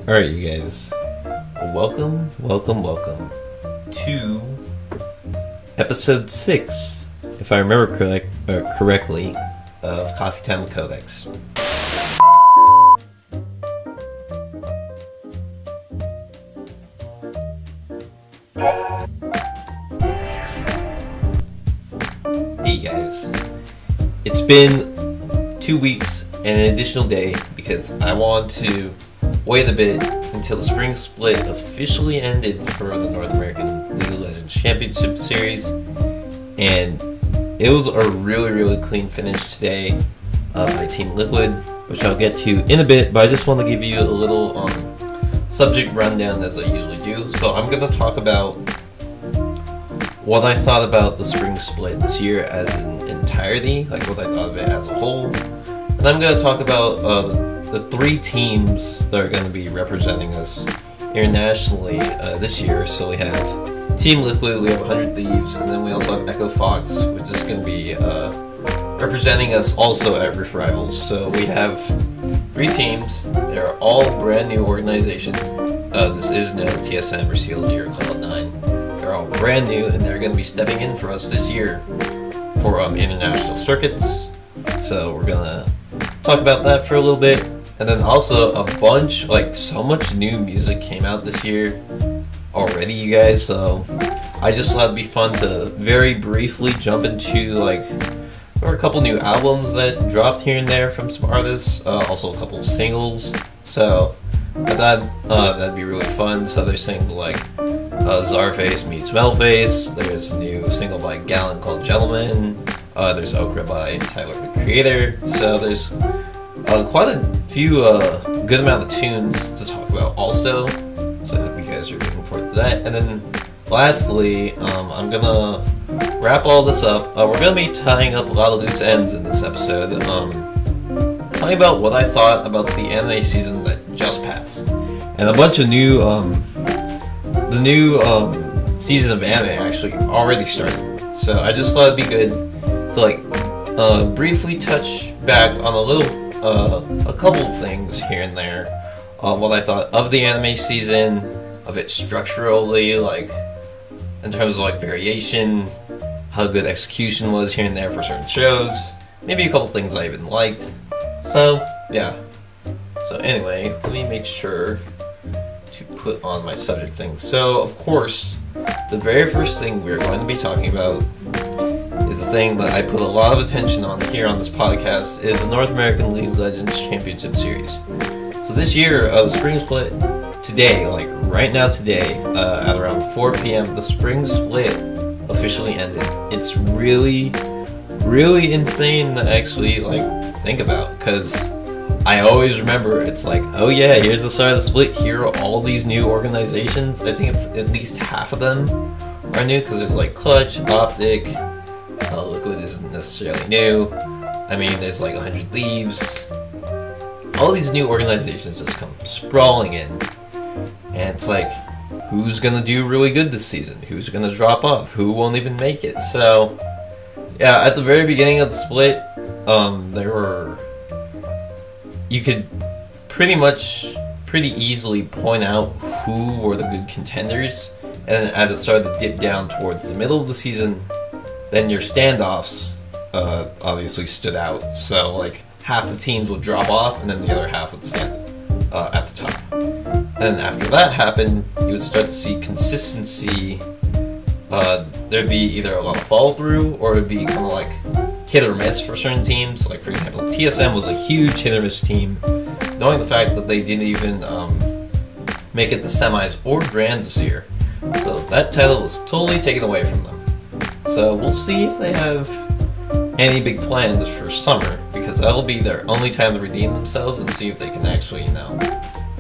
Alright, you guys. Welcome to episode 6, if I remember correctly, of Coffee Time with Codex. Hey guys. It's been 2 weeks and an additional day because I want to wait a bit until the spring split officially ended for the North American League of Legends Championship Series, and it was a really clean finish today by Team Liquid, which I'll get to in a bit, but I just want to give you a little subject rundown as I usually do. So I'm going to talk about what I thought about the spring split this year as an entirety, like what I thought of it as a whole, and I'm going to talk about the 3 teams that are going to be representing us internationally this year. So we have Team Liquid, we have 100 Thieves, and then we also have Echo Fox, which is going to be representing us also at Rift Rivals. So we have 3 teams. They're all brand new organizations. This is no TSM or CLG or Cloud9. They're all brand new, and they're going to be stepping in for us this year for international circuits. So we're going to talk about that for a little bit. And then also a bunch, so much new music came out this year already, you guys, so I just thought it'd be fun to very briefly jump into, there were a couple new albums that dropped here and there from some artists, also a couple of singles, so I thought that'd be really fun. So there's things like Czarface meets Melface, there's a new single by Gallon called Gentleman, there's Okra by Tyler the Creator, so there's quite a few good amount of tunes to talk about also, so I hope you guys are looking forward to that. And then lastly, I'm gonna wrap all this up. We're gonna be tying up a lot of loose ends in this episode, talking about what I thought about the anime season that just passed, and a bunch of new the new season of anime actually already started, so I just thought it'd be good to briefly touch back on a couple things here and there, what I thought of the anime season, of it structurally, in terms of variation, how good execution was here and there for certain shows, maybe a couple things I even liked. So yeah. So anyway, let me make sure to put on my subject thing. So of course, the very first thing we're going to be talking about is the thing that I put a lot of attention on here on this podcast, is the North American League of Legends Championship Series. So this year, the spring split today, right now today, at around 4 p.m., the spring split officially ended. It's really insane to actually think about, because I always remember it's oh yeah, here's the start of the split, here are all these new organizations. I think it's at least half of them are new, because there's Clutch, Optic, Liquid isn't necessarily new. I mean, there's 100 Thieves. All these new organizations just come sprawling in, and it's who's gonna do really good this season? Who's gonna drop off? Who won't even make it? So, yeah, at the very beginning of the split, you could pretty easily point out who were the good contenders, and as it started to dip down towards the middle of the season, then your standoffs obviously stood out. So half the teams would drop off, and then the other half would stand at the top. And then after that happened, you would start to see consistency. There'd be either a lot of follow through, or it'd be kind of hit or miss for certain teams. For example, TSM was a huge hit or miss team, knowing the fact that they didn't even make it to semis or grands this year. So that title was totally taken away from them. So we'll see if they have any big plans for summer, because that'll be their only time to redeem themselves and see if they can actually,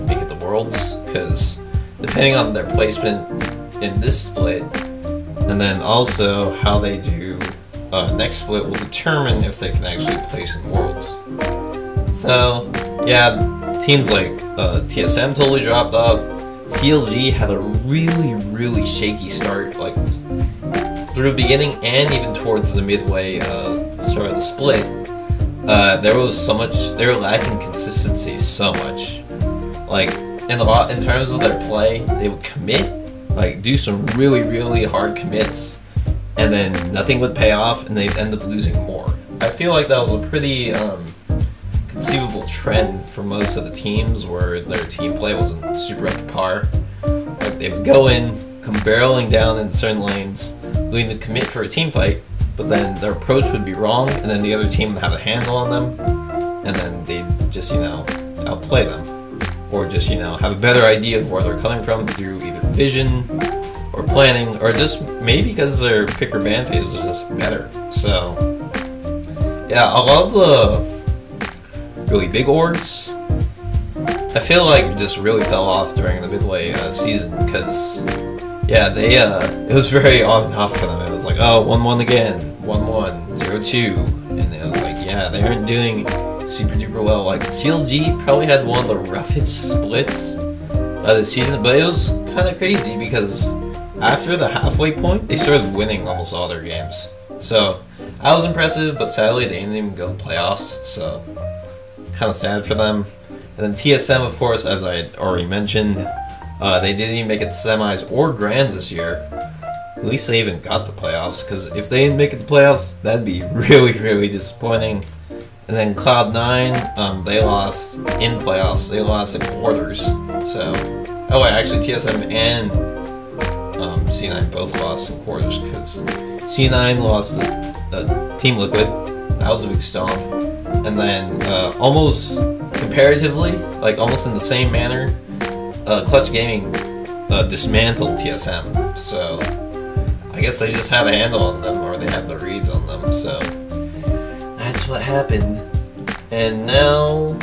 make it the Worlds, because depending on their placement in this split, and then also how they do next split, will determine if they can actually place in Worlds. So yeah, teams like TSM totally dropped off. CLG had a really shaky start, through the beginning and even towards the midway start of the split. There was so much, they were lacking consistency so much. and a lot in terms of their play, they would commit, like do some really, really hard commits, and then nothing would pay off, and they'd end up losing more. I feel like that was a pretty conceivable trend for most of the teams where their team play wasn't super up to par. Like they would go in, come barreling down in certain lanes, willing to commit for a team fight, but then their approach would be wrong, and then the other team would have a handle on them, and then they'd just, outplay them. Or just, have a better idea of where they're coming from through either vision or planning, or just maybe because their pick or ban phases are just better. So, yeah, a lot of the really big orgs, I feel like just really fell off during the midway season, because yeah, it was very on and off for them. It was like, oh, 1-1 again, 1-1, 0-2, and it was like, yeah, they aren't doing super duper well. Like CLG probably had one of the roughest splits of the season, but it was kind of crazy because after the halfway point, they started winning almost all their games. So that was impressive, but sadly they didn't even go to playoffs, so kind of sad for them. And then TSM, of course, as I had already mentioned, they didn't even make it to semis or grands this year. At least they even got the playoffs, because if they didn't make it to playoffs, that'd be really, really disappointing. And then Cloud9, they lost in playoffs. They lost in quarters. So, oh wait, actually TSM and C9 both lost in quarters, because C9 lost the Team Liquid. That was a big stomp. And then almost comparatively, like almost in the same manner, Clutch Gaming dismantled TSM. So I guess they just had a handle on them, or they had the reads on them. So that's what happened. And now,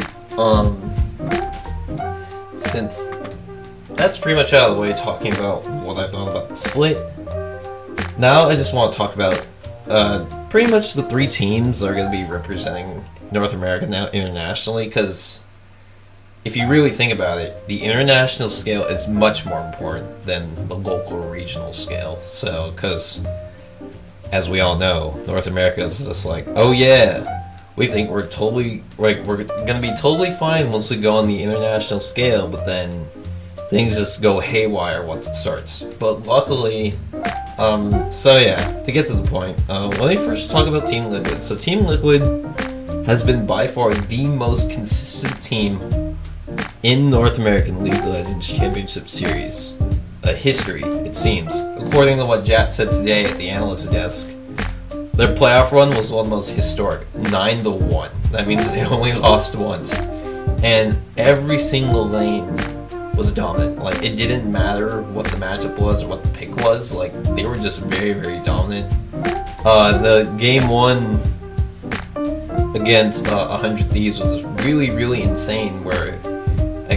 since that's pretty much out of the way talking about what I thought about the split, now I just want to talk about pretty much the three teams that are going to be representing North America now internationally, because if you really think about it, the international scale is much more important than the local regional scale. So, because as we all know, North America is just like, oh yeah, we think we're gonna be totally fine once we go on the international scale, but then things just go haywire once it starts. But luckily, so yeah, to get to the point, let me first talk about Team Liquid. So Team Liquid has been by far the most consistent team in North American League of Legends Championship Series history, it seems. According to what Jat said today at the analyst desk, their playoff run was one of the most historic, 9-1. That means they only lost once. And every single lane was dominant. Like, it didn't matter what the matchup was or what the pick was. Like, they were just very, very dominant. The game one against 100 Thieves was really, really insane, where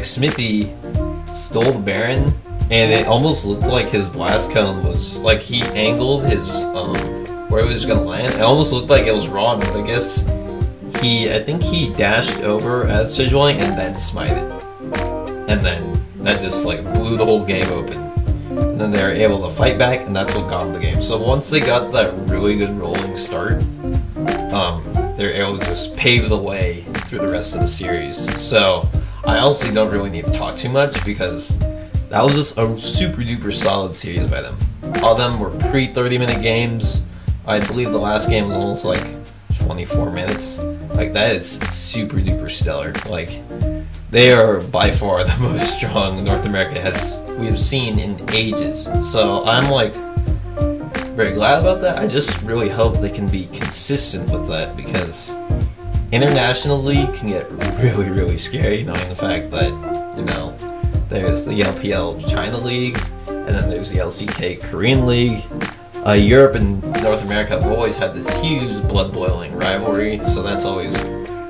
Smithy stole the Baron, and it almost looked like his blast cone was, like, he angled his, where he was gonna land. It almost looked like it was wrong, but I guess I think he dashed over at Sejuani and then smited. And then that just, like, blew the whole game open. And then they were able to fight back, and that's what got them the game. So once they got that really good rolling start, they were able to just pave the way through the rest of the series. So I honestly don't really need to talk too much, because that was just a super duper solid series by them. All of them were pre-30-minute games. I believe the last game was almost like 24 minutes. Like, that is super duper stellar. Like, they are by far the most strong North America we have seen in ages. So I'm like very glad about that. I just really hope they can be consistent with that, because internationally can get really, really scary, knowing the fact that, there's the LPL China League, and then there's the LCK Korean League. Europe and North America have always had this huge blood-boiling rivalry, so that's always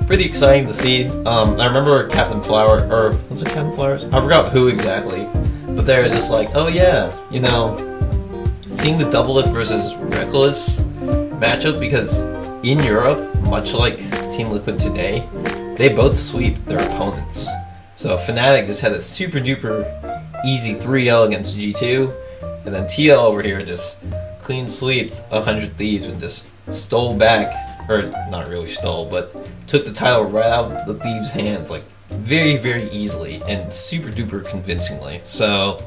pretty exciting to see. I remember Captain Flower, or was it Captain Flowers? I forgot who exactly, but they're just like, oh yeah, seeing the Doublelift versus Reckless matchup, because in Europe, much like Team Liquid today, they both sweep their opponents. So Fnatic just had a super duper easy 3-0 against G2, and then TL over here just clean sweeped 100 Thieves and just stole back, or not really stole, but took the title right out of the Thieves' hands, like very, very easily and super duper convincingly. So,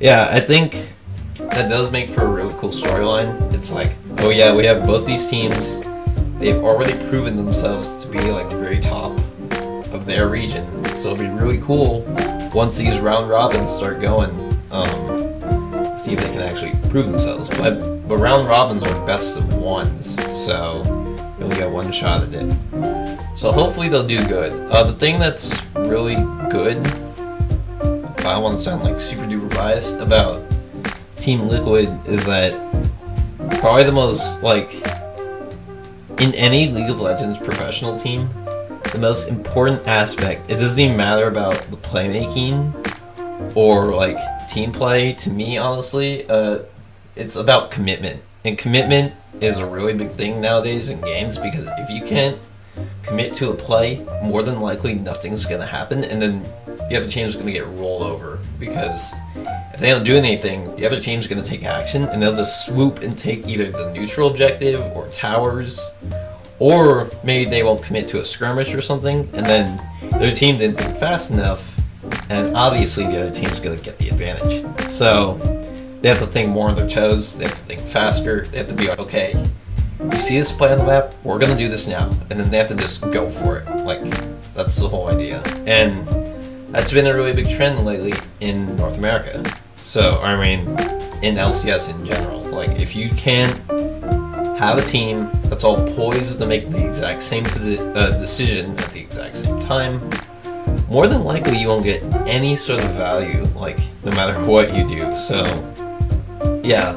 yeah, I think that does make for a really cool storyline. It's like, oh yeah, we have both these teams. They've already proven themselves to be like the very top of their region. So it'll be really cool once these round robins start going. See if they can actually prove themselves. But round robins are best of ones, so you'll get one shot at it. So hopefully they'll do good. The thing that's really good, I don't want to sound like super duper biased, about Team Liquid is that probably the most, like, in any League of Legends professional team, the most important aspect, it doesn't even matter about the playmaking or like team play. To me, honestly, it's about commitment, and commitment is a really big thing nowadays in games, because if you can't commit to a play, more than likely nothing's gonna happen, and then the other team's gonna get rolled over, because if they don't do anything, the other team's gonna take action, and they'll just swoop and take either the neutral objective or towers, or maybe they won't commit to a skirmish or something, and then their team didn't think fast enough, and obviously the other team's gonna get the advantage. So they have to think more on their toes, they have to think faster, they have to be like, okay, you see this play on the map, we're gonna do this now, and then they have to just go for it. Like, that's the whole idea. And that's been a really big trend lately in North America. So, I mean, in LCS in general. Like, if you can't have a team that's all poised to make the exact same decision at the exact same time, more than likely you won't get any sort of value, like, no matter what you do. So, yeah,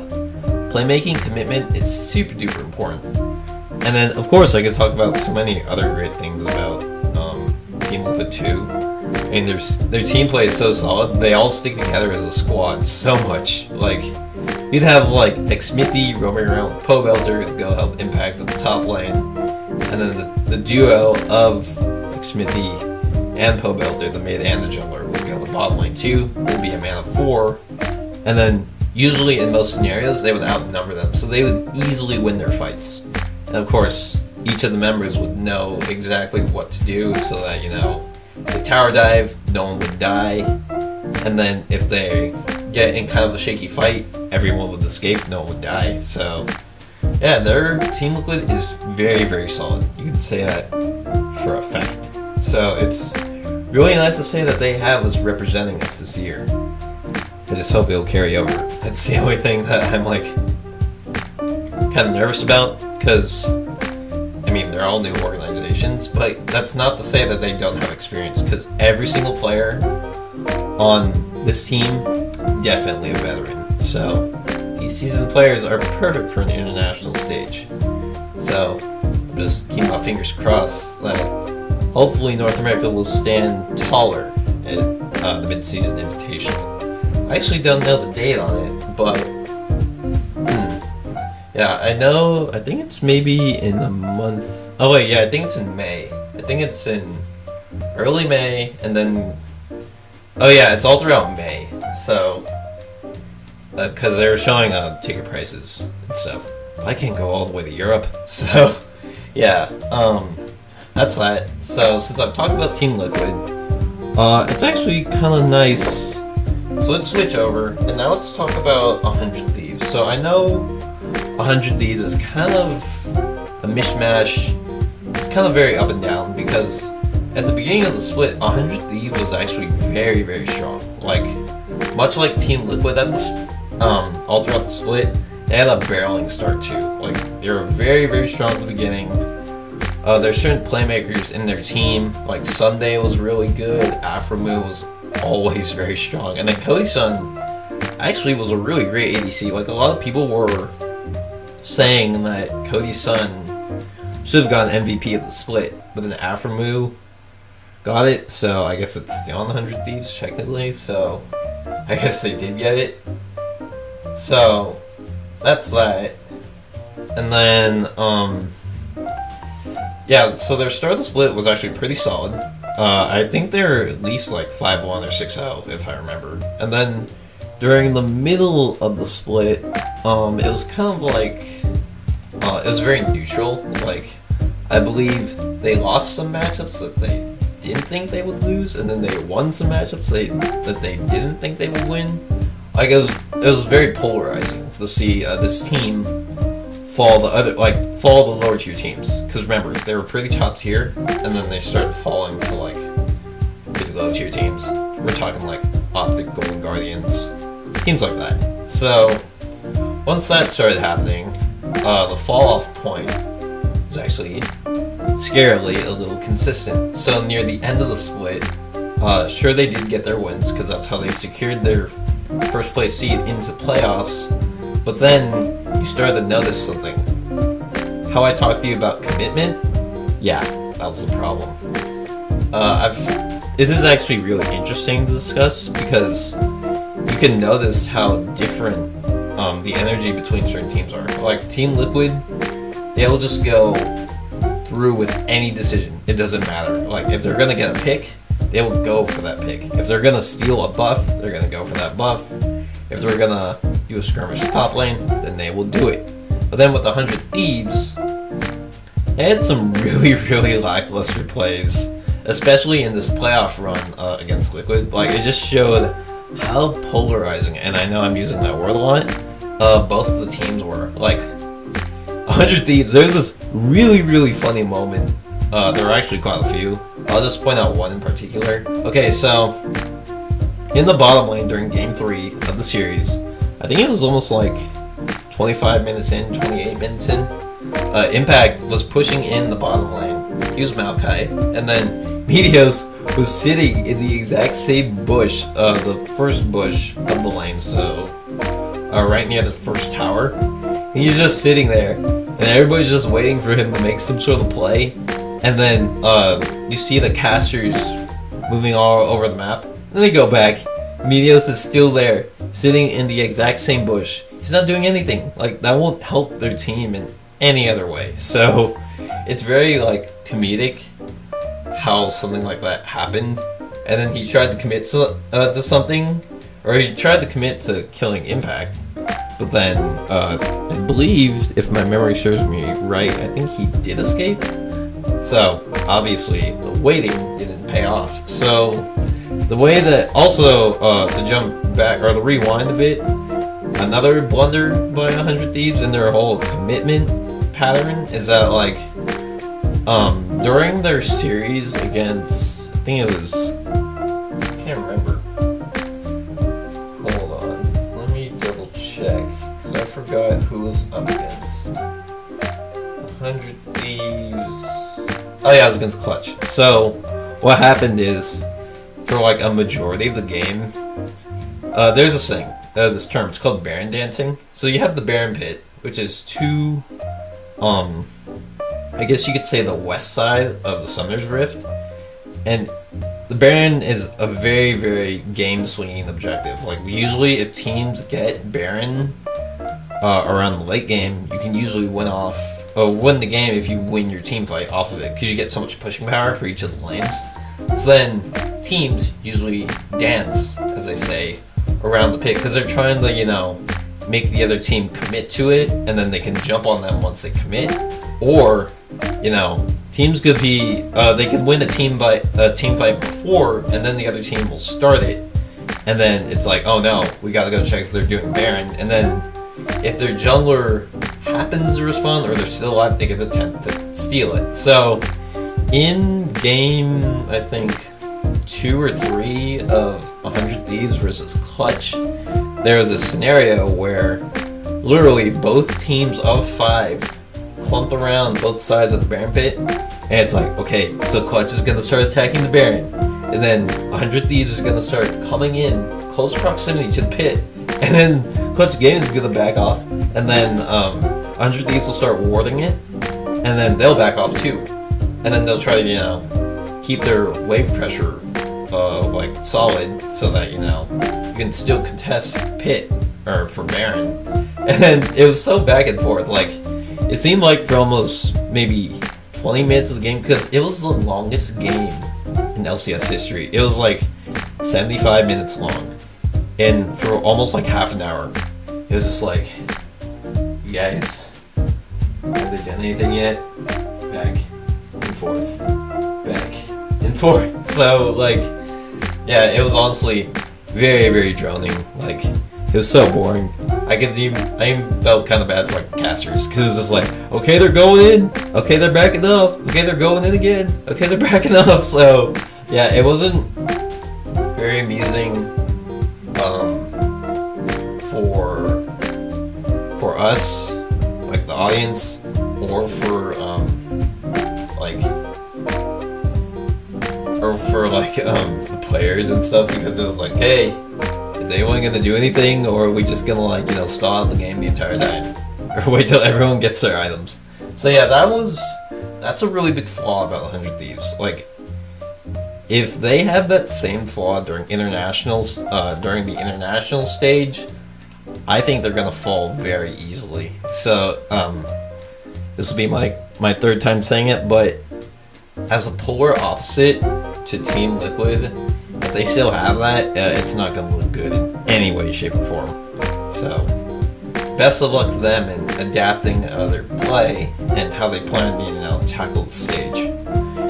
playmaking commitment is super duper important. And then, of course, I could talk about so many other great things about Team Liquid 2. I mean, their team play is so solid. They all stick together as a squad so much. Like, you'd have like Xmithy roaming around with Pobelter to go help impact the top lane, and then the duo of Xmithy and Pobelter, the mid and the jungler, would go to bottom lane too. Would be a man of 4, and then usually in most scenarios they would outnumber them, so they would easily win their fights. And of course, each of the members would know exactly what to do, so that, you know, if they tower dive, no one would die, and then if they get in kind of a shaky fight, everyone would escape, no one would die. So yeah, their Team Liquid is very, very solid. You can say that for a fact. So it's really nice to say that they have us representing us this year. I just hope it'll carry over. That's the only thing that I'm like kind of nervous about, because I mean, they're all new organizations, but that's not to say that they don't have experience, because every single player on this team, definitely a veteran. So these seasoned players are perfect for an international stage. So I'm just keeping my fingers crossed that hopefully North America will stand taller at the mid-season invitational. I actually don't know the date on it, but yeah, I think it's maybe in a month. Oh wait, yeah, I think it's in May. I think it's in early May, and then, oh yeah, it's all throughout May. So, because they were showing ticket prices and stuff. I can't go all the way to Europe, so yeah, that's that. So since I've talked about Team Liquid, it's actually kind of nice. So let's switch over, and now let's talk about 100 Thieves. So I know 100 Thieves is kind of a mishmash. It's kind of very up and down, because at the beginning of the split, 100 Thieves was actually very, very strong. Like, much like Team Liquid at the all throughout the split, they had a barreling start too. Like, they were very, very strong at the beginning. There's certain playmakers in their team, like Sunday was really good, Aframu was always very strong, and then Cody Sun actually was a really great ADC. Like, a lot of people were saying that Cody Sun should have gotten MVP of the split, but then Aframu got it, so I guess it's still on the 100 Thieves technically, so I guess they did get it. So that's that. And then yeah, so their start of the split was actually pretty solid. I think they're at least like 5-1 or 6-0 if I remember. And then during the middle of the split, it was kind of like it was very neutral. Like, I believe they lost some matchups that they didn't think they would lose, and then they won some matchups that they didn't think they would win. Like it was very polarizing to see this team fall the lower tier teams. Because remember, they were pretty top tier, and then they started falling to like pretty low tier teams. We're talking like Optic, Golden Guardians, teams like that. So once that started happening, the fall off point was actually scarily a little consistent. So near the end of the split, sure they did get their wins because that's how they secured their first place seed into playoffs, but then you started to notice something. How I talked to you about commitment? Yeah, that was the problem. This is actually really interesting to discuss because you can notice how different the energy between certain teams are. Like Team Liquid, they will just go through with any decision. It doesn't matter. Like if they're gonna get a pick, they will go for that pick. If they're gonna steal a buff, they're gonna go for that buff. If they're gonna do a skirmish top lane, then they will do it. But then with 100 Thieves, they had some really, really lackluster plays, especially in this playoff run against Liquid. Like it just showed how polarizing, and I know I'm using that word a lot, both of the teams were. Like 100 Thieves, there's this really, really funny moment. There are actually quite a few. I'll just point out one in particular. Okay, so in the bottom lane during Game 3 of the series, I think it was almost like 25 minutes in, 28 minutes in, Impact was pushing in the bottom lane. He was Maokai, and then Meteos was sitting in the exact same bush, the first bush of the lane, so right near the first tower. And he's just sitting there, and everybody's just waiting for him to make some sort of play. And then you see the casters moving all over the map. Then they go back. Meteos is still there, sitting in the exact same bush. He's not doing anything. Like that won't help their team in any other way. So it's very like comedic how something like that happened. And then he tried to commit to something, or he tried to commit to killing Impact. But then I believe, if my memory serves me right, I think he did escape. So, obviously, the waiting didn't pay off. So, the way that, also, to jump back, or to rewind a bit, another blunder by 100 Thieves in their whole commitment pattern is that, like, during their series against, I think it was, I can't remember. Hold on, let me double check, because I forgot who was up against. 100 Thieves... Oh yeah, it was against Clutch. So, what happened is, for like a majority of the game, there's this thing, this term, it's called Baron Dancing. So you have the Baron Pit, which is two, I guess you could say the west side of the Summoner's Rift. And the Baron is a very, very game-swinging objective. Like, usually if teams get Baron around the late game, you can usually win the game if you win your team fight off of it, because you get so much pushing power for each of the lanes. So then teams usually dance, as they say, around the pit, because they're trying to, you know, make the other team commit to it, and then they can jump on them once they commit. Or, you know, teams could be, they could win a team fight before, and then the other team will start it, and then it's like, oh no, we gotta go check if they're doing Baron, and then if their jungler happens to respond, or they're still alive, they can attempt to steal it. So, in game, I think, 2 or 3 of 100 Thieves versus Clutch, there was a scenario where literally both teams of 5 clumped around both sides of the Baron Pit, and it's like, okay, so Clutch is gonna start attacking the Baron, and then 100 Thieves is gonna start coming in close proximity to the pit, and then Clutch Game is gonna back off, and then 100 Thieves will start warding it, and then they'll back off too, and then they'll try to, you know, keep their wave pressure like solid, so that, you know, you can still contest pit or for Baron. And then it was so back and forth. Like, it seemed like for almost maybe 20 minutes of the game, because it was the longest game in LCS history. It was like 75 minutes long, and for almost like half an hour, it was just like, you guys, have they done anything yet? Back and forth, back in 4. So, like, yeah, it was honestly very, very droning. Like, it was so boring. I even felt kind of bad for like casters, because it was just like, okay, they're going in, okay, they're backing up, okay, they're going in again, okay, they're backing up. So yeah, it wasn't very amusing for us, like the audience, or for the players and stuff, because it was like, hey, is anyone gonna do anything, or are we just gonna, like, you know, stall out the game the entire time, or wait till everyone gets their items? So yeah, that's a really big flaw about 100 Thieves. Like, if they have that same flaw during internationals, during the international stage, I think they're gonna fall very easily. So this will be my third time saying it, but as a polar opposite to Team Liquid, if they still have that, it's not going to look good in any way, shape, or form. So, best of luck to them in adapting their play and how they plan to, you know, tackle the stage.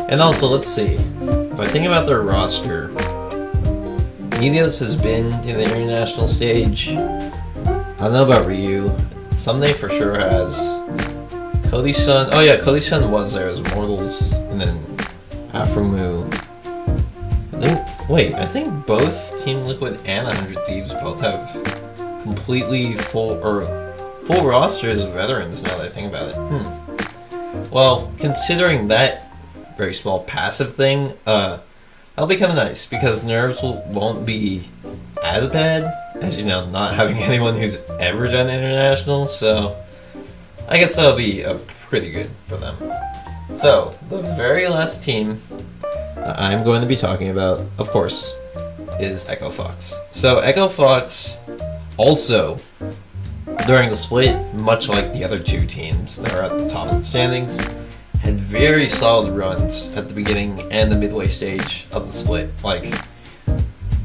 And also, let's see, if I think about their roster, Medios has been to the international stage. I don't know about Ryu. Sunday for sure has. Cody-san, oh yeah, Cody-san was there as Mortals, and then Afromu. I think both Team Liquid and 100 Thieves both have completely full rosters of veterans, now that I think about it. Well, considering that very small passive thing, that'll be kind of nice, because nerves won't be as bad as, you know, not having anyone who's ever done international, so I guess that'll be pretty good for them. So, the very last team I'm going to be talking about, of course, is Echo Fox. So Echo Fox also, during the split, much like the other two teams that are at the top of the standings, had very solid runs at the beginning and the midway stage of the split. Like,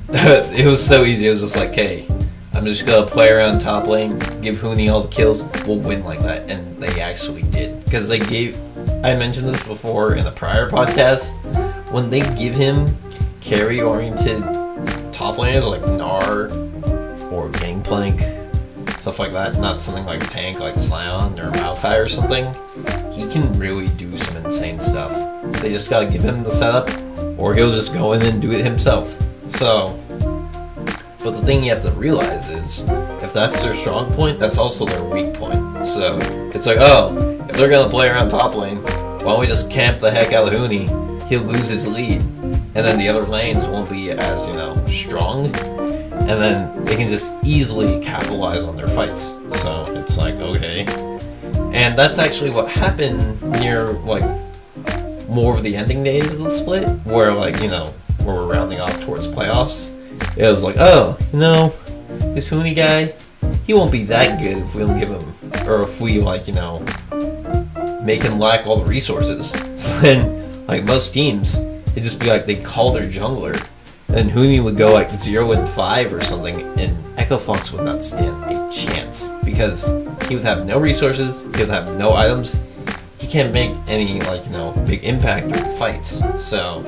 it was so easy. It was just like, hey, I'm just gonna play around top lane, give Huni all the kills, we'll win like that. And they actually did. Because I mentioned this before in a prior podcast, when they give him carry-oriented top laners like Gnar or Gangplank, stuff like that, not something like a tank like Scion or Maokai or something, he can really do some insane stuff. They just gotta give him the setup, or he'll just go in and do it himself. So, but the thing you have to realize is, if that's their strong point, that's also their weak point. So, it's like, oh, if they're gonna play around top lane, why don't we just camp the heck out of Huni? He'll lose his lead, and then the other lanes won't be as, you know, strong, and then they can just easily capitalize on their fights. So it's like, okay. And that's actually what happened near, like, more of the ending days of the split, where, like, you know, where we're rounding off towards playoffs. It was like, oh, you know, this Huni guy, he won't be that good if we don't give him, or if we, like, you know, make him lack all the resources. So then, like most teams, it'd just be like they call their jungler, and Huni would go like 0-5 or something, and Echo Fox would not stand a chance, because he would have no resources, he would have no items, he can't make any, like, you know, big impact during fights. So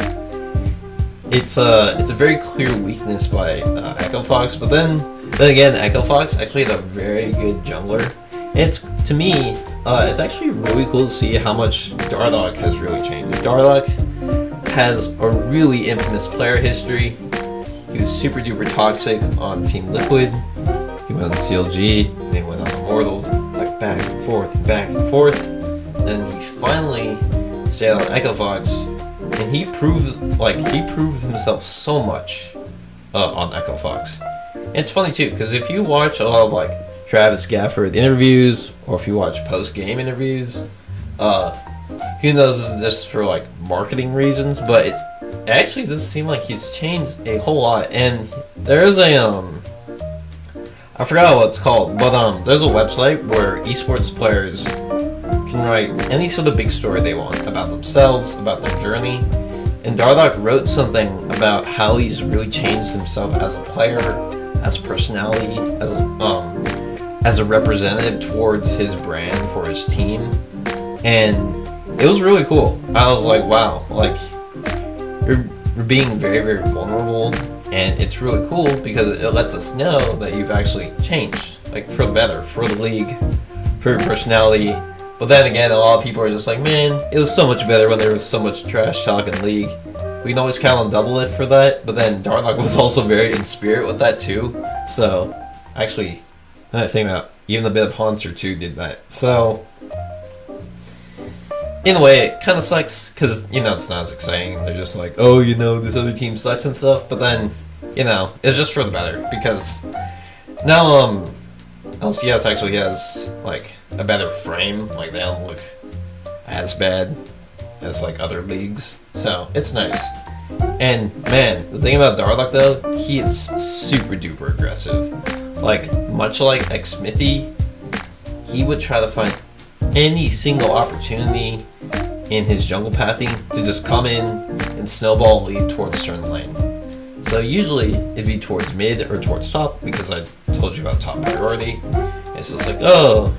it's a very clear weakness by Echo Fox. But then again, Echo Fox actually had a very good jungler. It's, to me, it's actually really cool to see how much Darlock has really changed. Darlock has a really infamous player history. He was super duper toxic on Team Liquid. He went on CLG, and he went on Immortals. It's like back and forth, and he finally stayed on Echo Fox, and he proved himself so much on Echo Fox. And it's funny too, because if you watch a lot of, like, Travis Gafford interviews, or if you watch post-game interviews, who knows if it's just for, like, marketing reasons, but it actually doesn't seem like he's changed a whole lot. And there's a, I forgot what it's called, but there's a website where esports players can write any sort of big story they want about themselves, about their journey. And Darlock wrote something about how he's really changed himself as a player, as a personality, as a representative towards his brand for his team. And it was really cool. I was like, wow, like, you're being very, very vulnerable, and it's really cool because it lets us know that you've actually changed, like for the better, for the league, for your personality. But then again, a lot of people are just like, man, it was so much better when there was so much trash talk in League. We can always count on Double It for that, but then Darlock was also very in spirit with that too. So, actually, now I think about even a bit of Hanser too did that. So, in a way, it kind of sucks because, you know, it's not as exciting. They're just like, oh, you know, this other team sucks and stuff. But then, you know, it's just for the better because now, LCS actually has, like, a better frame. Like, they don't look as bad as, like, other leagues. So, it's nice. And, man, the thing about Darlock, though, he is super duper aggressive. Like, much like X-Smithy, he would try to find any single opportunity in his jungle pathing to just come in and snowball lead towards a certain lane. So usually it'd be towards mid or towards top because I told you about top priority. It's just like, oh,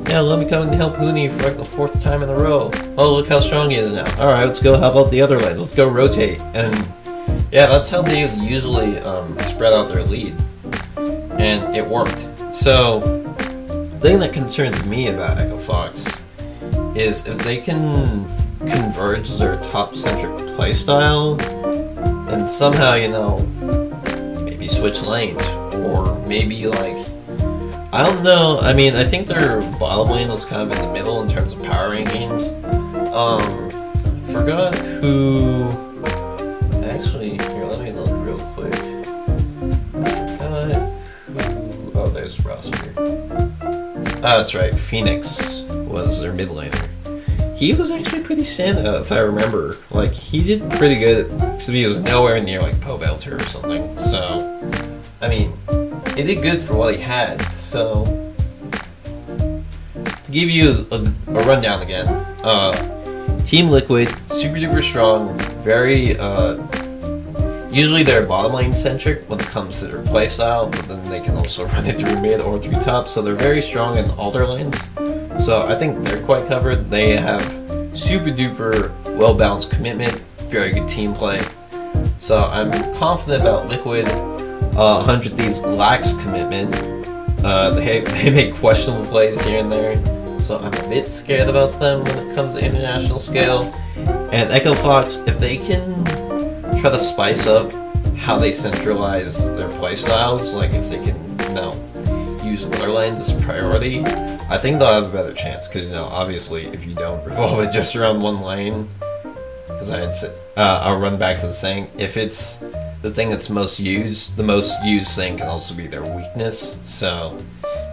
yeah, let me come and help Huni for like the 4th time in a row. Oh, look how strong he is now. Alright, let's go. How about the other lane? Let's go rotate. And yeah, that's how they usually spread out their lead. And it worked. So, the thing that concerns me about Echo Fox is if they can converge their top-centric playstyle and somehow, you know, maybe switch lanes, or maybe, like, I don't know, I mean, I think their bottom lane was kind of in the middle in terms of power rankings. I forgot who, actually, here, let me look real quick. I forgot who, oh, there's the roster. Ah, that's right, Phoenix was their mid laner. He was actually pretty standout, if I remember. Like, he did pretty good, because he was nowhere near, like, Pobelter or something. So, I mean, he did good for what he had. So, to give you a rundown again, Team Liquid, super duper strong, very, usually they're bottom lane centric when it comes to their playstyle, but then they can also run it through mid or through top, so they're very strong in all their lanes. So I think they're quite covered. They have super duper well balanced commitment, very good team play. So I'm confident about Liquid. 100 Thieves lacks commitment. They make questionable plays here and there. So I'm a bit scared about them when it comes to international scale. And Echo Fox, if they can try to spice up how they centralize their playstyles, like if they can, you know, use other lanes as a priority, I think they'll have a better chance. Because, you know, obviously, if you don't revolve it just around one lane, because I'll run back to the saying, if it's the thing that's most used, the most used thing can also be their weakness. So,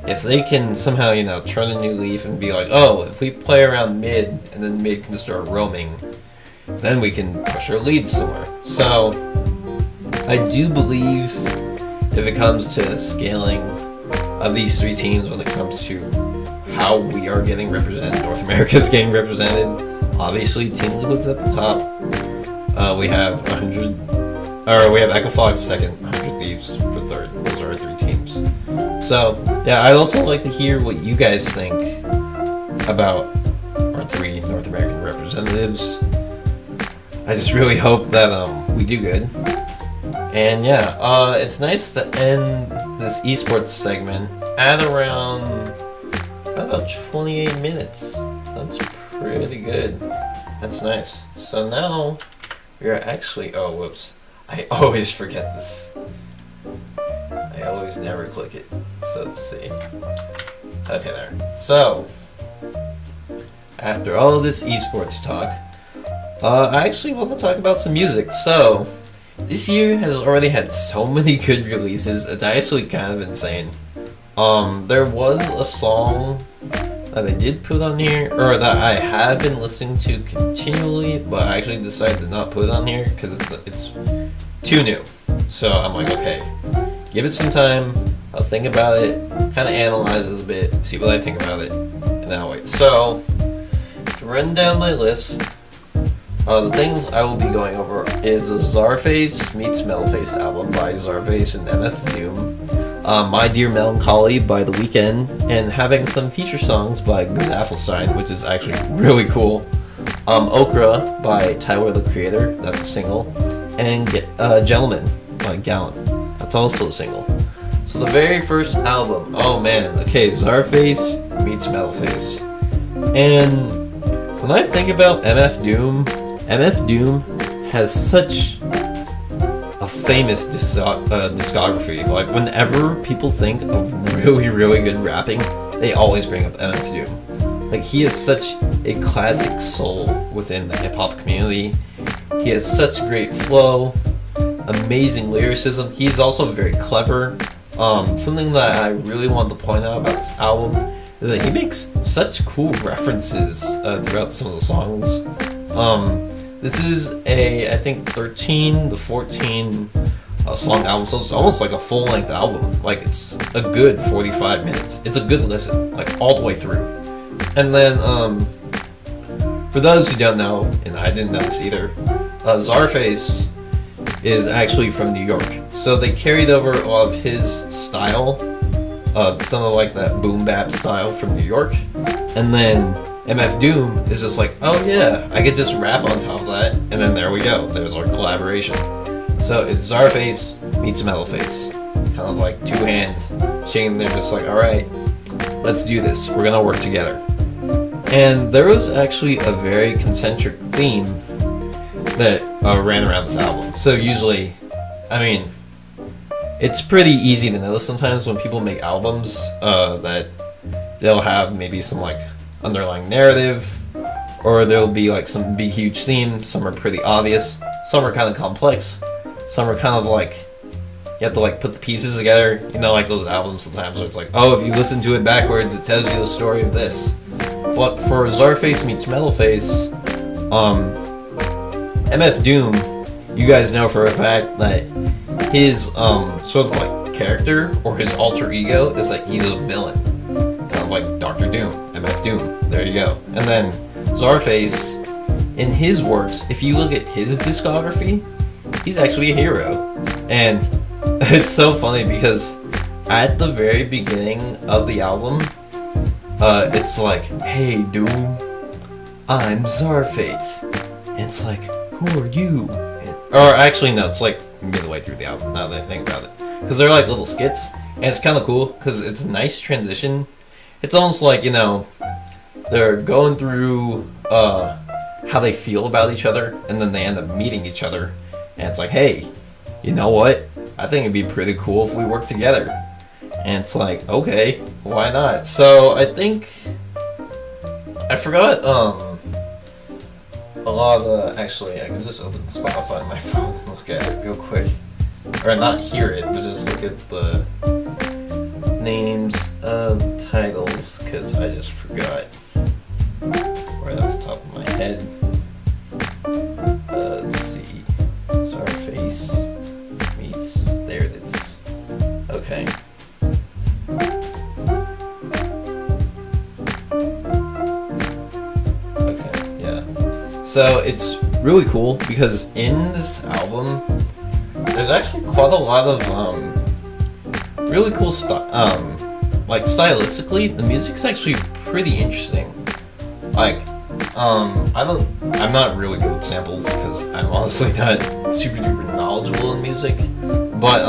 if they can somehow, you know, turn a new leaf and be like, oh, if we play around mid, and then mid can start roaming, then we can push our lead somewhere. So, I do believe if it comes to scaling of these 3 teams, when it comes to how we are getting represented, North America's getting represented, obviously Team Liquid's at the top. We have we have Echo Fox second, 100 Thieves for third. Those are our 3 teams. So, yeah, I'd also like to hear what you guys think about our 3 North American representatives. I just really hope that we do good. And yeah, it's nice to end this esports segment at around about 28 minutes. That's pretty good. That's nice. So now we are actually, oh whoops, I always forget this. I always never click it. So let's see. Okay, there. So after all of this esports talk, I actually want to talk about some music. So this year has already had so many good releases, it's actually kind of insane. There was a song that I did put on here, or that I have been listening to continually, but I actually decided to not put it on here because it's too new. So I'm like, okay, give it some time, I'll think about it, kind of analyze it a bit, see what I think about it, and that way. So, to run down my list, the things I will be going over is the Czarface meets Metalface album by Czarface and MF Doom, My Dear Melancholy by The Weeknd, and having some feature songs by Gzafelstein, which is actually really cool. Okra by Tyler the Creator, that's a single, and Gentleman by Gallant, that's also a single. So the very first album, oh man, okay, Czarface meets Metalface. And when I think about MF Doom has such a famous discography. Like, whenever people think of really, really good rapping, they always bring up MF Doom. Like, he has such a classic soul within the hip-hop community. He has such great flow, amazing lyricism. He's also very clever. Something that I really wanted to point out about this album is that he makes such cool references throughout some of the songs. This is I think 13 to 14 song album, so it's almost like a full-length album. Like, it's a good 45 minutes. It's a good listen, like, all the way through. And then, for those who don't know, and I didn't know this either, Czarface is actually from New York. So they carried over a lot of his style, some of like that boom bap style from New York. And then MF Doom is just like, oh yeah, I could just rap on top of that, and then there we go. There's our collaboration. So it's Czarface meets Metalface. Kind of like two hands shaking. They're just like, alright, let's do this. We're gonna work together. And there was actually a very concentric theme that ran around this album. So usually, I mean, it's pretty easy to notice sometimes when people make albums that they'll have maybe some like underlying narrative, or there'll be like some big huge theme. Some are pretty obvious, some are kind of complex, some are kind of like you have to like put the pieces together, you know, like those albums sometimes where it's like, oh, if you listen to it backwards it tells you the story of this. But for Czarface meets Metalface, MF Doom, you guys know for a fact that his sort of like character or his alter ego is that he's a villain. Kind of like Dr. Doom, MF Doom. There you go. And then Czarface, in his works, if you look at his discography, he's actually a hero. And it's so funny because at the very beginning of the album, it's like, hey Doom, I'm Czarface. And it's like, who are you? Or actually no, it's like midway through the album now that I think about it. Because they're like little skits, and it's kind of cool because it's a nice transition. It's almost like, you know, they're going through how they feel about each other, and then they end up meeting each other. And it's like, hey, you know what? I think it'd be pretty cool if we work together. And it's like, okay, why not? So I think I forgot a lot of actually I can just open Spotify on my phone and look at it real quick. Or not hear it, but just look at the names of the titles, because I just forgot right off the top of my head. Let's see. Czarface meets. There it is. Okay. Okay, yeah. So it's really cool because in this album, there's actually quite a lot of really cool stuff. Like stylistically, the music's actually pretty interesting. Like, I'm not really good with samples because I'm honestly not super duper knowledgeable in music. But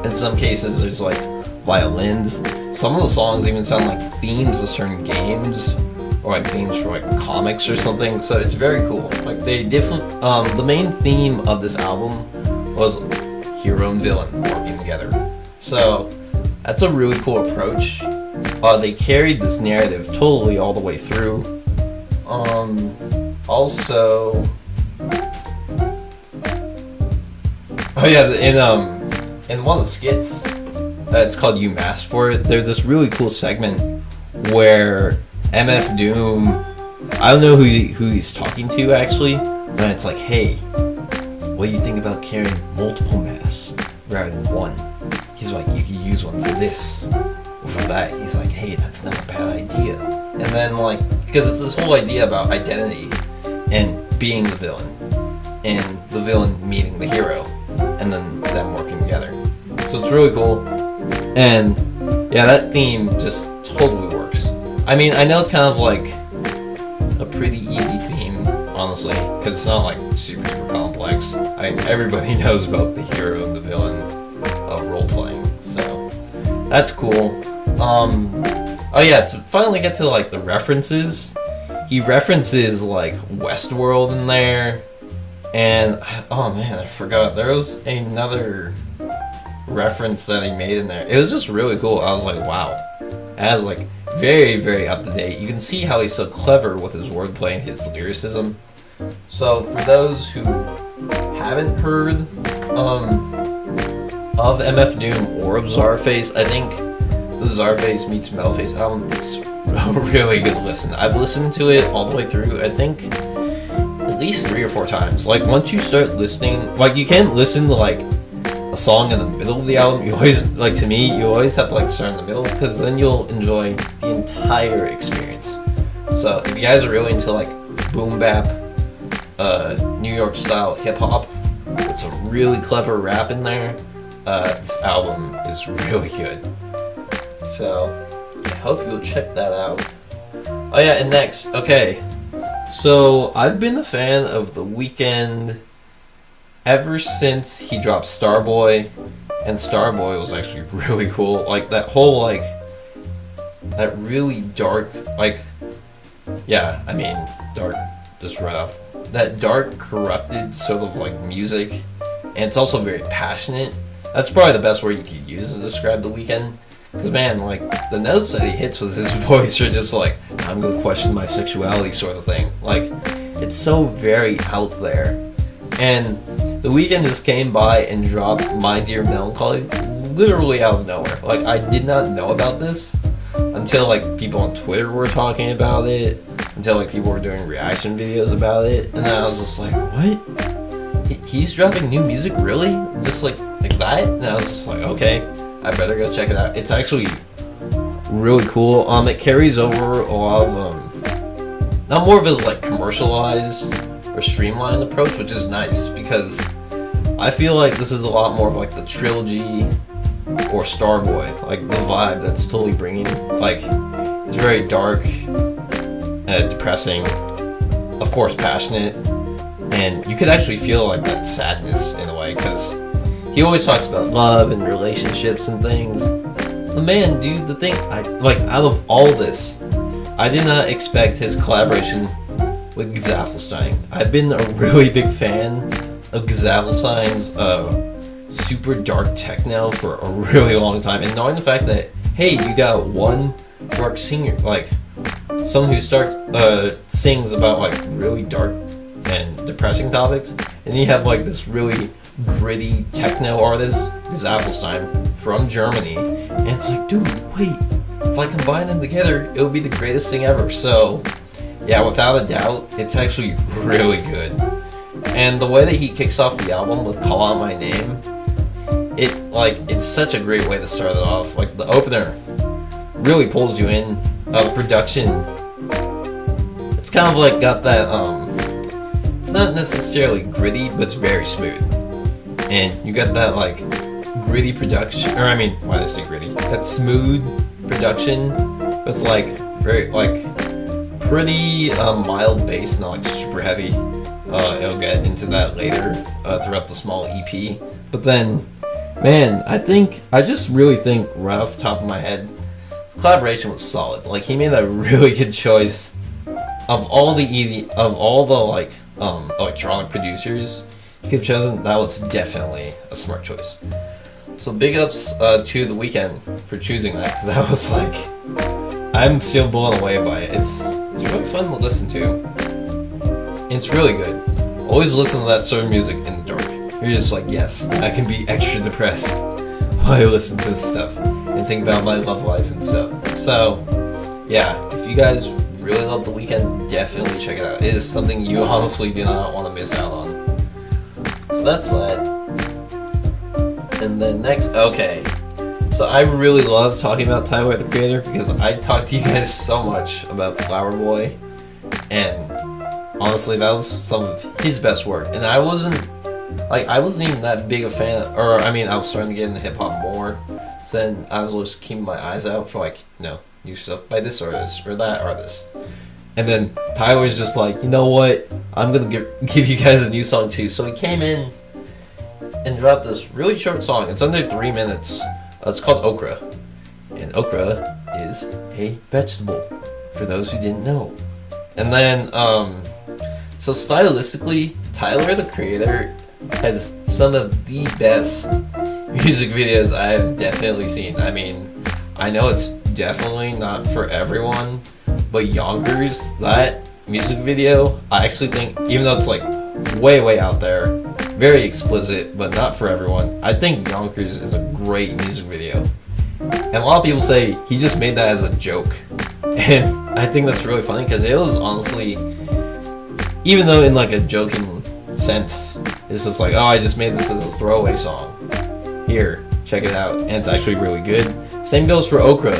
in some cases, there's like violins. Some of the songs even sound like themes of certain games, or like themes for like comics or something. So it's very cool. Like they the main theme of this album was hero and villain working together. So that's a really cool approach. They carried this narrative totally all the way through. Also, oh yeah, in one of the skits, it's called "You Masked for It." There's this really cool segment where MF Doom, I don't know who he's talking to actually, but it's like, hey, what do you think about carrying multiple masks rather than one? He's like, you could use one for this or for that. He's like, hey, that's not a bad idea. And then like, because it's this whole idea about identity and being the villain, and the villain meeting the hero, and then them working together. So it's really cool. And yeah, that theme just totally works. I mean, I know it's kind of like a pretty easy honestly, because it's not like super complex. I mean, everybody knows about the hero and the villain of role playing, so that's cool. Oh yeah, to finally get to like the references, he references like Westworld in there, and oh man, I forgot there was another reference that he made in there. It was just really cool. I was like, wow, as like very, very up to date. You can see how he's so clever with his wordplay and his lyricism. So for those who haven't heard of MF Doom or of Czarface, I think the Czarface meets Metalface album is a really good listen. I've listened to it all the way through, I think at least 3 or 4 times. Like once you start listening, like you can't listen to like a song in the middle of the album. You always, like to me, you always have to like start in the middle, because then you'll enjoy the entire experience. So if you guys are really into like boom bap, New York style hip hop with some really clever rap in there, this album is really good. So I hope you'll check that out. Oh yeah, and next, okay. So I've been a fan of The Weeknd ever since he dropped Starboy, and Starboy was actually really cool. Like that whole like that really dark, like yeah, I mean dark, just right off, that dark corrupted sort of like music, and it's also very passionate. That's probably the best word you could use to describe The Weeknd. Because man, like the notes that he hits with his voice are just like, I'm gonna question my sexuality sort of thing. Like it's so very out there. And The Weeknd just came by and dropped My Dear Melancholy literally out of nowhere. Like I did not know about this until like people on Twitter were talking about it, until like people were doing reaction videos about it, and then I was just like, what? He's dropping new music, really? Just like that? And I was just like, okay, I better go check it out. It's actually really cool. It carries over a lot of not more of his like commercialized or streamlined approach, which is nice, because I feel like this is a lot more of like the Trilogy or Starboy, like the vibe that's totally bringing. Like it's very dark, depressing, of course passionate, and you could actually feel like that sadness in a way, because he always talks about love and relationships and things. But man, dude, the thing, out of all this, I did not expect his collaboration with Gzafelstein. I've been a really big fan of Gzafelstein's super dark techno for a really long time, and knowing the fact that, hey, you got one dark singer, like someone who sings about like really dark and depressing topics, and you have like this really gritty techno artist, Gzafelstein, from Germany, and it's like, dude, wait, if I combine them together, it would be the greatest thing ever. So yeah, without a doubt, it's actually really good. And the way that he kicks off the album with Call Out My Name, it's such a great way to start it off. Like the opener really pulls you in. The production, it's kind of like got that it's not necessarily gritty, but it's very smooth. And you got that like gritty production, or I mean, why did I say gritty? That smooth production with like very like pretty mild bass, not like super heavy. It'll get into that later throughout the small EP. But then, man, I just really think right off the top of my head, the collaboration was solid. Like he made a really good choice. Of all the like electronic producers he could have chosen, that was definitely a smart choice. So big ups to The Weeknd for choosing that, because I was like, I'm still blown away by it. It's really fun to listen to. It's really good. Always listen to that sort of music in the dark. You're just like, yes, I can be extra depressed while I listen to this stuff and think about my love life and stuff. So yeah, if you guys really love The Weeknd, definitely check it out. It is something you honestly do not want to miss out on. So that's that. And then next, okay. So I really love talking about Tyler, the Creator, because I talked to you guys so much about Flower Boy, and honestly, that was some of his best work. And I wasn't even that big a fan, or I mean, I was starting to get into hip hop more. So then I was just keeping my eyes out for like, new stuff by this artist or that artist. And then Tyler's just like, you know what? I'm gonna give you guys a new song too. So he came in and dropped this really short song. It's under 3 minutes. It's called Okra. And okra is a vegetable, for those who didn't know. And then, so stylistically, Tyler, the Creator, has some of the best music videos I've definitely seen. I mean, I know it's definitely not for everyone, but Yonkers, that music video, I actually think, even though it's like way out there, very explicit, but not for everyone, I think Yonkers is a great music video. And a lot of people say he just made that as a joke. And I think that's really funny because it was honestly, even though in like a joking sense, it's just like, oh, I just made this as a throwaway song. Here, check it out. And it's actually really good. Same goes for Okra.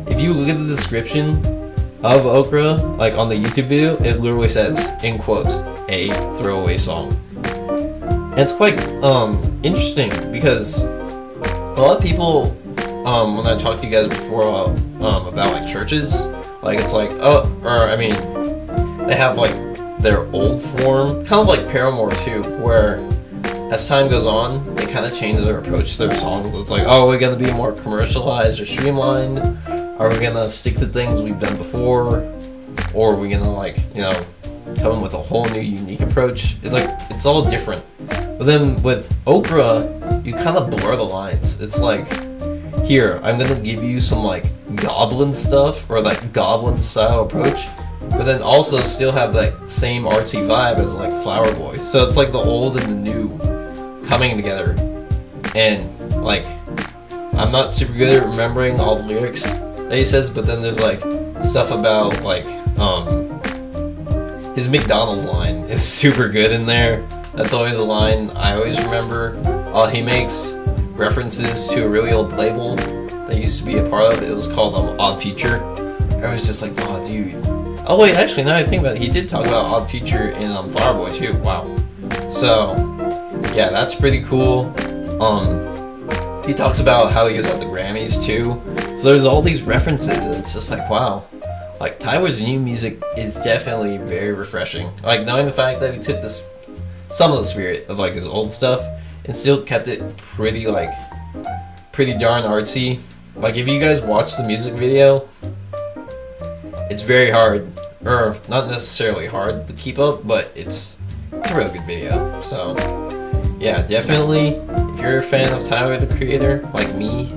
If you look at the description of Okra, like on the YouTube video, it literally says, in quotes, a throwaway song. And it's quite interesting because a lot of people, when I talked to you guys before about like churches, like it's like, oh, or I mean, they have like their old form, kind of like Paramore too, where as time goes on, they kind of change their approach to their songs. It's like, oh, we're gonna be more commercialized or streamlined? Are we gonna stick to things we've done before? Or are we gonna like, you know, come in with a whole new unique approach? It's like, it's all different. But then with Okra, you kind of blur the lines. It's like, here, I'm gonna give you some like goblin stuff, or like goblin style approach, but then also still have that same artsy vibe as like Flower Boy. So it's like the old and the new coming together. And like, I'm not super good at remembering all the lyrics that he says, but then there's like stuff about like his McDonald's line is super good in there. That's always a line I always remember. He makes references to a really old label that used to be a part of. It was called Odd Future. I was just like, oh dude. Oh wait, actually now that I think about it, he did talk about Odd Future in Flower Boy too. Wow. So yeah, that's pretty cool. He talks about how he was at the Grammys too. So there's all these references, and it's just like, wow. Like, Tyler's new music is definitely very refreshing. Like, knowing the fact that he took some of the spirit of like his old stuff and still kept it pretty darn artsy. Like, if you guys watch the music video, it's very hard, or not necessarily hard to keep up, but it's a real good video. So yeah, definitely, if you're a fan of Tyler the Creator, like me,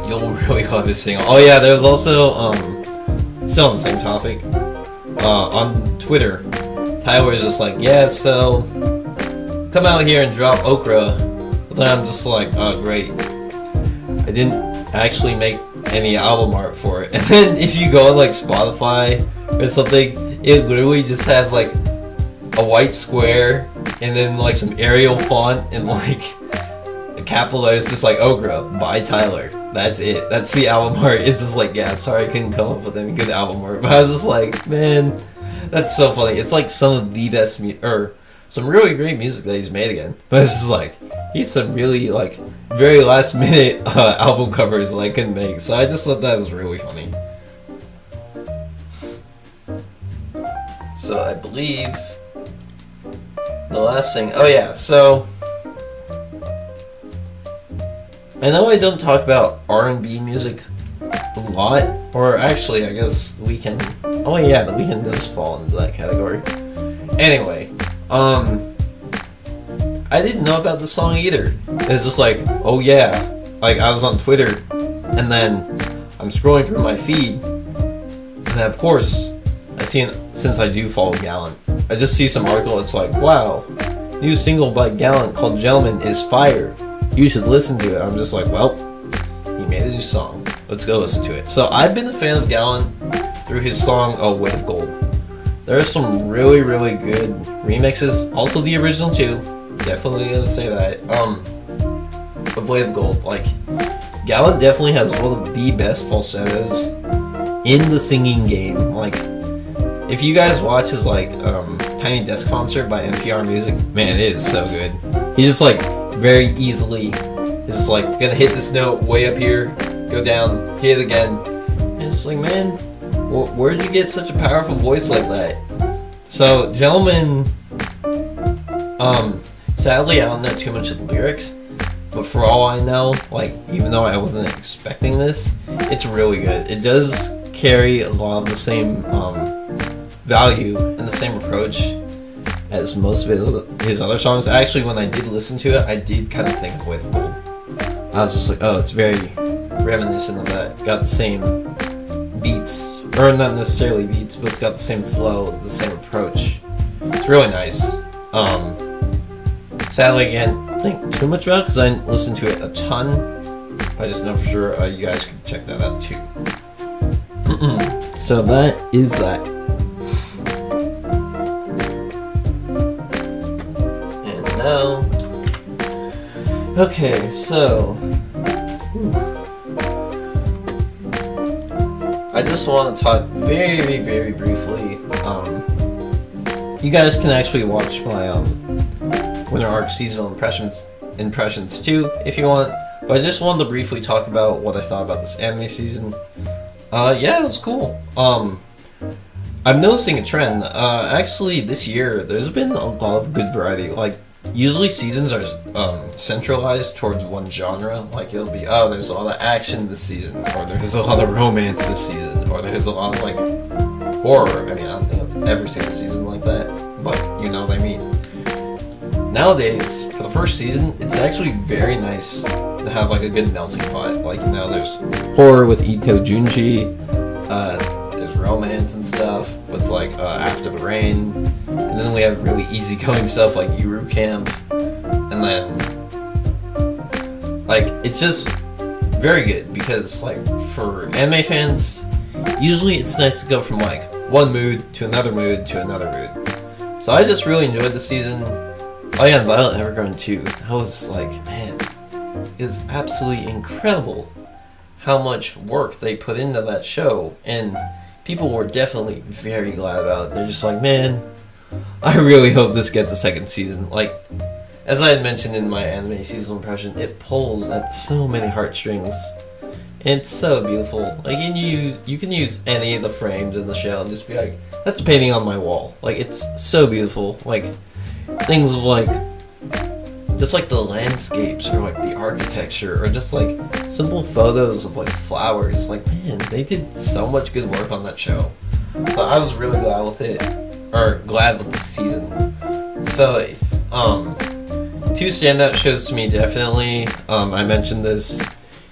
you'll really love this single. Oh yeah, there was also, still on the same topic, on Twitter, Tyler is just like, yeah, so come out here and drop Okra. But then I'm just like, oh great, I didn't actually make any album art for it. And then if you go on like Spotify or something, it literally just has like a white square and then like some Arial font and like a capital letters, just like Okra by Tyler. That's it. That's the album art. It's just like, yeah, sorry I couldn't come up with any good album art, but I was just like, man, that's so funny. It's like some of the best or some really great music that he's made again. But it's just like, he's some really like very last minute album covers that I couldn't make. So I just thought that was really funny. So I believe the last thing, oh yeah, so I know I don't talk about R&B music a lot, or actually I guess The Weeknd, oh yeah, The Weeknd does fall into that category. Anyway, I didn't know about this song either. It's just like, oh yeah, like I was on Twitter, and then I'm scrolling through my feed, and then of course, I see, since I do follow Gallant, I just see some article, it's like, wow, new single by Gallant called Gentleman is fire. You should listen to it. I'm just like, well, he made a new song. Let's go listen to it. So I've been a fan of Gallant through his song, Oh, Weight of Gold. There are some really, really good remixes. Also the original too. Definitely gonna say that. But Weight of Gold, like, Gallant definitely has one of the best falsettos in the singing game. Like, if you guys watch his like Tiny Desk concert by NPR Music, man, it is so good. He just like very easily is just like gonna hit this note way up here, go down, hit it again, and it's like, man, where did you get such a powerful voice like that? So, gentlemen, sadly I don't know too much of the lyrics, but for all I know, like, even though I wasn't expecting this, it's really good. It does carry a lot of the same value and the same approach as most of his other songs. Actually, when I did listen to it, I did kind of think of Wave Gold. I was just like, oh, it's very reminiscent of that. Got the same beats, or not necessarily beats, but it's got the same flow, the same approach. It's really nice. Sadly, again, I don't think too much about it because I didn't listen to it a ton. I just know for sure you guys can check that out too. So that is that. And now, okay, so I just want to talk very, very briefly. You guys can actually watch my Winter Arc seasonal impressions too, if you want. But I just wanted to briefly talk about what I thought about this anime season. Yeah, it was cool. I'm noticing a trend. Actually, this year there's been a lot of good variety. Like, usually seasons are centralized towards one genre. Like, it'll be, oh, there's a lot of action this season, or there's a lot of romance this season, or there's a lot of like horror. I mean, I don't think I've ever seen a season like that, but you know what I mean. Nowadays, for the first season, it's actually very nice to have like a good melting pot. Like, you know, there's horror with Ito Junji, there's romance and stuff with like After the Rain, and then we have really easygoing stuff like Yuru Camp, and then like it's just very good because like for anime fans, usually it's nice to go from like one mood to another mood to another mood. So I just really enjoyed the season. Oh yeah, and Violet Evergarden too. I was like, man, it is absolutely incredible how much work they put into that show, and people were definitely very glad about it. They're just like, man, I really hope this gets a second season. Like, as I had mentioned in my anime seasonal impression, it pulls at so many heartstrings, and it's so beautiful. Like, you can use any of the frames in the show and just be like, that's a painting on my wall. Like, it's so beautiful. Like, things like just like the landscapes or like the architecture or just like simple photos of like flowers. Like, man, they did so much good work on that show. So I was really glad with it, or glad with the season. So two standout shows to me, definitely. I mentioned this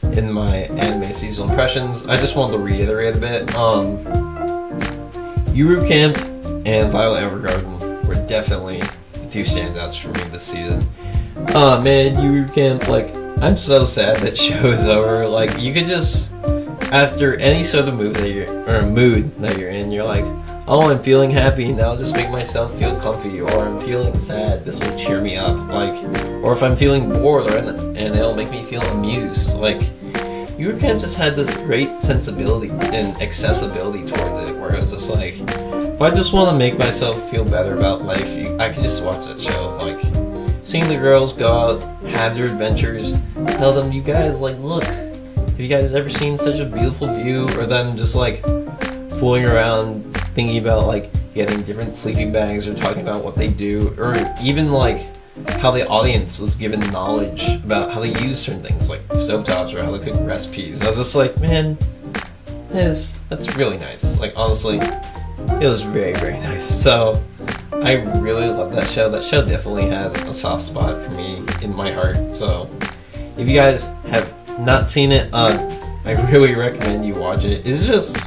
in my anime seasonal impressions. I just wanted to reiterate a bit. Yuru Camp and Violet Evergarden were definitely two standouts for me this season. Oh man, Yuru Camp, like, I'm so sad that show is over. Like, you could just, after any sort of mood that you're in, you're like, oh, I'm feeling happy, now I'll just make myself feel comfy, or I'm feeling sad, this will cheer me up, like, or if I'm feeling bored, and it'll make me feel amused. Like, Yuru Camp just had this great sensibility and accessibility towards it, where it was just like, if I just want to make myself feel better about life, I can just watch that show. Like, seeing the girls go out, have their adventures, tell them, you guys, like, look, have you guys ever seen such a beautiful view? Or them just, like, fooling around, thinking about, like, getting different sleeping bags, or talking about what they do, or even, like, how the audience was given knowledge about how they use certain things, like stovetops, or how they cook recipes. I was just like, man, that's really nice. Like, honestly, it was very, very nice. So, I really love that show. That show definitely has a soft spot for me in my heart. So, if you guys have not seen it, I really recommend you watch it. It's just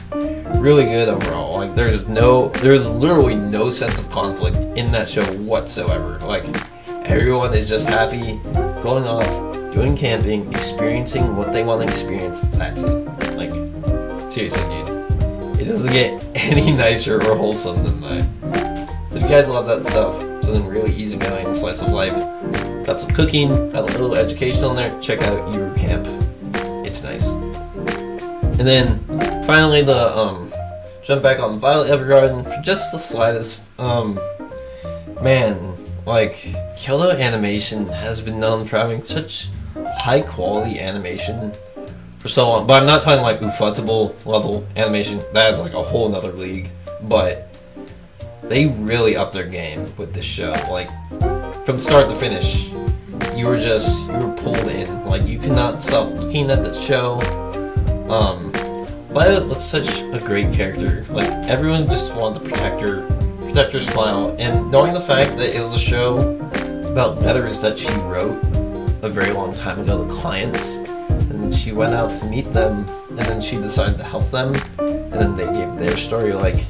really good overall. Like, there's literally no sense of conflict in that show whatsoever. Like, everyone is just happy, going off, doing camping, experiencing what they want to experience. That's it. Like, seriously, dude. It doesn't get any nicer or wholesome than that. So if you guys love that stuff, something really easygoing, slice of life, got some cooking, got a little educational in there, check out Yuru Camp. It's nice. And then, finally, jump back on Violet Evergarden for just the slightest. Man, like, Kyoto Animation has been known for having such high quality animation for so long. But I'm not talking like ufotable level animation. That is like a whole nother league. But they really upped their game with this show. Like, from start to finish, you were pulled in. Like, you could not stop looking at the show. Violet was such a great character. Like, everyone just wanted to protect her smile. And knowing the fact that it was a show about letters that she wrote a very long time ago to clients, and she went out to meet them, and then she decided to help them, and then they gave their story. Like,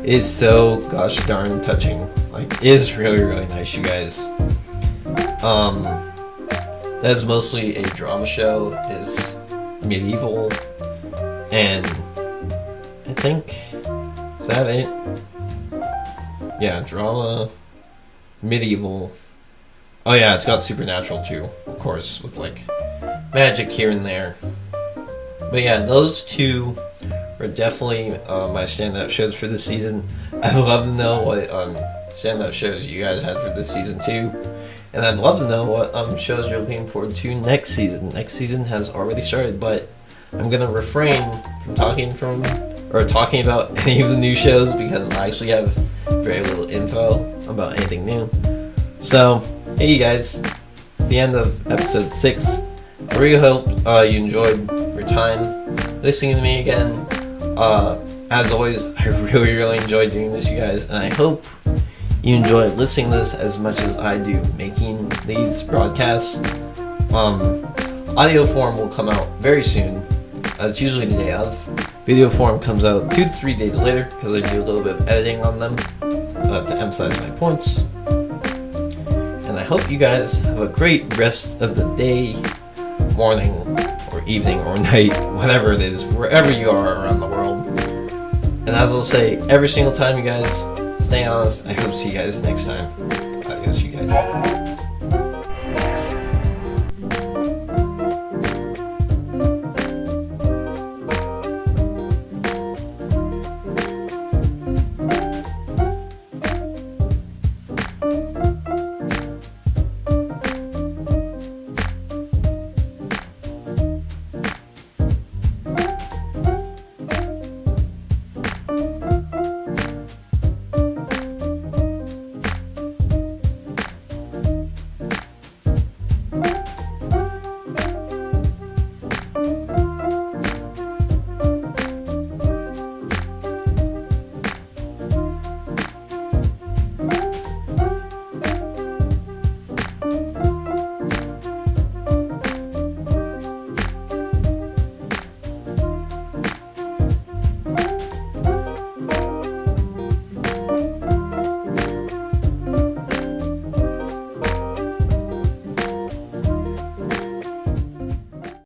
it is so gosh darn touching. Like, it is really, really nice, you guys. That is mostly a drama show. Is medieval, and I think, is that it? Yeah, drama, medieval. Oh yeah, it's got supernatural too, of course, with like magic here and there. But yeah, those two are definitely my standout shows for this season. I'd love to know what standout shows you guys had for this season too. And I'd love to know what shows you're looking forward to next season. Next season has already started, but I'm gonna refrain from talking about any of the new shows because I actually have very little info about anything new. So, hey you guys, it's the end of episode 6. I really hope you enjoyed your time listening to me again. As always, I really enjoy doing this, you guys, and I hope you enjoy listening to this as much as I do making these broadcasts. Audio form will come out very soon. It's usually the day of. Video form comes out 2 to 3 days later because I do a little bit of editing on them to emphasize my points. And I hope you guys have a great rest of the day, morning, or evening, or night, whatever it is, wherever you are around the world. And as I'll say every single time, you guys, stay honest. I hope to see you guys next time. Adios, you guys.